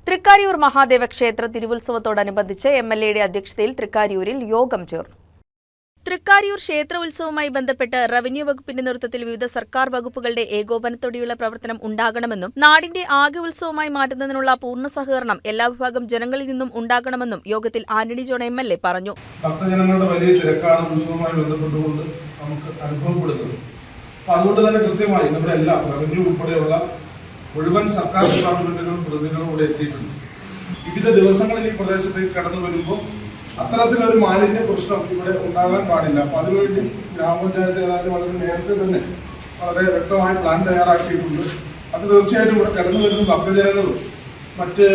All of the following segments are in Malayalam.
തൃക്കാരിയൂർ മഹാദേവ ക്ഷേത്ര തിരുവുത്സവത്തോടനുബന്ധിച്ച് എംഎൽഎയുടെ അധ്യക്ഷതയിൽ തൃക്കാരിയൂരിൽ യോഗം ചേർന്നു. തൃക്കാരിയൂർ ക്ഷേത്ര ഉത്സവവുമായി ബന്ധപ്പെട്ട് റവന്യൂ വകുപ്പിന്റെ നേതൃത്വത്തിൽ വിവിധ സർക്കാർ വകുപ്പുകളുടെ ഏകോപനത്തോടെയുള്ള പ്രവർത്തനം ഉണ്ടാകണമെന്നും നാടിന്റെ ആകെ ഉത്സവമായി മാറ്റുന്നതിനുള്ള പൂർണ്ണ സഹകരണം എല്ലാ വിഭാഗം ജനങ്ങളിൽ നിന്നും ഉണ്ടാകണമെന്നും യോഗത്തിൽ ആന്റണി ജോൺ എംഎൽഎ പറഞ്ഞു. ഭക്തജനങ്ങളുടെ വലിയ തിരക്കാണ് ഉത്സവവുമായി ബന്ധപ്പെട്ടുകൊണ്ട് നമുക്ക് അനുഭവപ്പെടുന്നത്. അതുകൊണ്ട് തന്നെ കൃത്യമായി നമ്മുടെ എല്ലാ റവന്യൂ ഉൾപ്പെടെയുള്ള മുഴുവൻ സർക്കാർ ഡിപ്പാർട്ട്മെന്റുകളും പ്രതിനിധികളും ഇവിടെ എത്തിയിട്ടുണ്ട്. വിവിധ ദിവസങ്ങളിൽ ഈ പ്രദേശത്തേക്ക് കടന്നു വരുമ്പോൾ അത്തരത്തിലൊരു മാലിന്യ പ്രശ്നം ഇവിടെ ഉണ്ടാകാൻ പാടില്ല. അപ്പൊ അതിനുവേണ്ടി ഗ്രാമപഞ്ചായത്ത് ഏതായാലും വളരെ നേരത്തെ തന്നെ വളരെ വ്യക്തമായ പ്ലാൻ തയ്യാറാക്കിയിട്ടുണ്ട്. അത് തീർച്ചയായിട്ടും ഇവിടെ കടന്നു വരുന്ന ഭക്തജനങ്ങളും മറ്റ്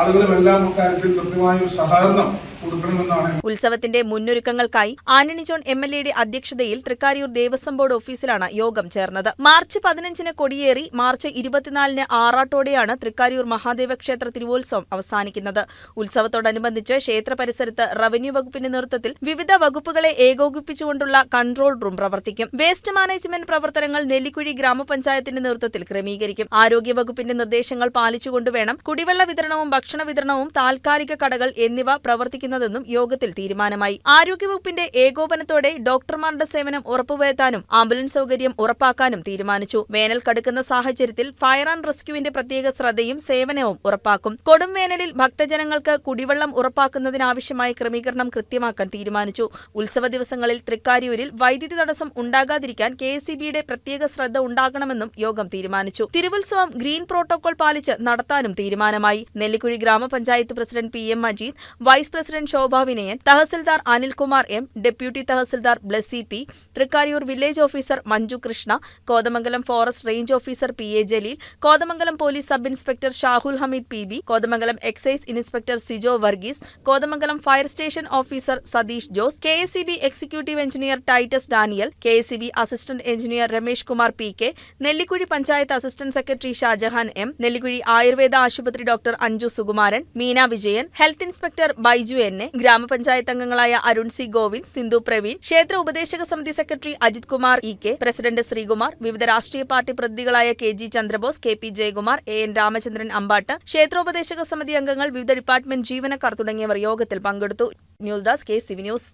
ആളുകളുമെല്ലാം കാര്യത്തിൽ കൃത്യമായ ഒരു സഹകരണം കൊടുക്കണമെന്നാണ്. ഉത്സവത്തിന്റെ മുന്നൊരുക്കങ്ങൾക്കായി ആന്റണി ജോൺ എംഎൽഎയുടെ അധ്യക്ഷതയിൽ തൃക്കാരിയൂർ ദേവസ്വം ബോർഡ് ഓഫീസിലാണ് യോഗം ചേർന്നത്. മാർച്ച് 15-ന് കൊടിയേറി മാർച്ച് 24-ന് ആറാട്ടോടെയാണ് തൃക്കാരിയൂർ മഹാദേവ ക്ഷേത്ര തിരുവോത്സവം അവസാനിക്കുന്നത്. ഉത്സവത്തോടനുബന്ധിച്ച് ക്ഷേത്ര പരിസരത്ത് റവന്യൂ വകുപ്പിന്റെ നേതൃത്വത്തിൽ വിവിധ വകുപ്പുകളെ ഏകോപിപ്പിച്ചുകൊണ്ടുള്ള കൺട്രോൾ റൂം പ്രവർത്തിക്കും. വേസ്റ്റ് മാനേജ്മെന്റ് പ്രവർത്തനങ്ങൾ നെല്ലിക്കുഴി ഗ്രാമപഞ്ചായത്തിന്റെ നേതൃത്വത്തിൽ ക്രമീകരിക്കും. ആരോഗ്യ വകുപ്പിന്റെ നിർദ്ദേശങ്ങൾ പാലിച്ചുകൊണ്ടുവേണം കുടിവെള്ള വിതരണവും ഭക്ഷണ വിതരണവും താൽക്കാലിക കടകൾ എന്നിവ പ്രവർത്തിക്കുന്നതെന്നും യോഗത്തിൽ തീരുമാനമായി. ആരോഗ്യവകുപ്പിന്റെ ഏകോപനത്തോടെ ഡോക്ടർമാരുടെ സേവനം ഉറപ്പുവരുത്താനും ആംബുലൻസ് സൗകര്യം ഉറപ്പാക്കാനും തീരുമാനിച്ചു. വേനൽ കടുക്കുന്ന സാഹചര്യത്തിൽ ഫയർ ആൻഡ് റെസ്ക്യൂവിന്റെ പ്രത്യേക ശ്രദ്ധയും സേവനവും ഉറപ്പാക്കും. കൊടും വേനലിൽ ഭക്തജനങ്ങൾക്ക് കുടിവെള്ളം ഉറപ്പാക്കുന്നതിനാവശ്യമായ ക്രമീകരണം കൃത്യമാക്കാൻ തീരുമാനിച്ചു. ഉത്സവ ദിവസങ്ങളിൽ തൃക്കാരിയൂരിൽ വൈദ്യുതി തടസ്സം ഉണ്ടാകാതിരിക്കാൻ കെഎസ്ഇബിയുടെ പ്രത്യേക ശ്രദ്ധ ഉണ്ടാകണമെന്നും യോഗം തീരുമാനിച്ചു. തിരുവുത്സവം ഗ്രീൻ പ്രോട്ടോകോൾ പാലിച്ച് നടത്താനും തീരുമാനമായി. Nellikuzhi grama panchayat president P M Majeed, vice president Shobha Vinayan, tahsildar Anilkumar M, deputy tahsildar Blessy P, Thrikkariyoor village officer Manju Krishna, Kothamangalam forest range officer P A Jaleel, Kothamangalam police sub inspector Shahul Hameed P B, Kothamangalam excise inspector Sijo Varghese, Kothamangalam fire station officer Satheesh Jose, KSEB executive engineer Titus Daniel, KSEB assistant engineer Ramesh Kumar P K, Nellikuzhi panchayat assistant secretary Shajahan M, Nellikuzhi Ayurveda ആശുപത്രി doctor Anju Sukumaran, Meena Vijayan, health inspector Baiju N, ഗ്രാമപഞ്ചായത്ത് അംഗങ്ങളായ അരുൺ സി ഗോവിന്ദ്, സിന്ധു പ്രവീൺ, ക്ഷേത്ര ഉപദേശക സമിതി secretary Ajith Kumar E K, president Sreekumar, വിവിധ രാഷ്ട്രീയ പാർട്ടി പ്രതിനിധികളായ K G Chandrabose, K P Jayakumar, A N Ramachandran Ambatt, ക്ഷേത്രോപദേശക സമിതി അംഗങ്ങൾ, വിവിധ ഡിപ്പാർട്ട്മെന്റ് ജീവനക്കാർ തുടങ്ങിയവർ യോഗത്തിൽ പങ്കെടുത്തു. News desk KCV news.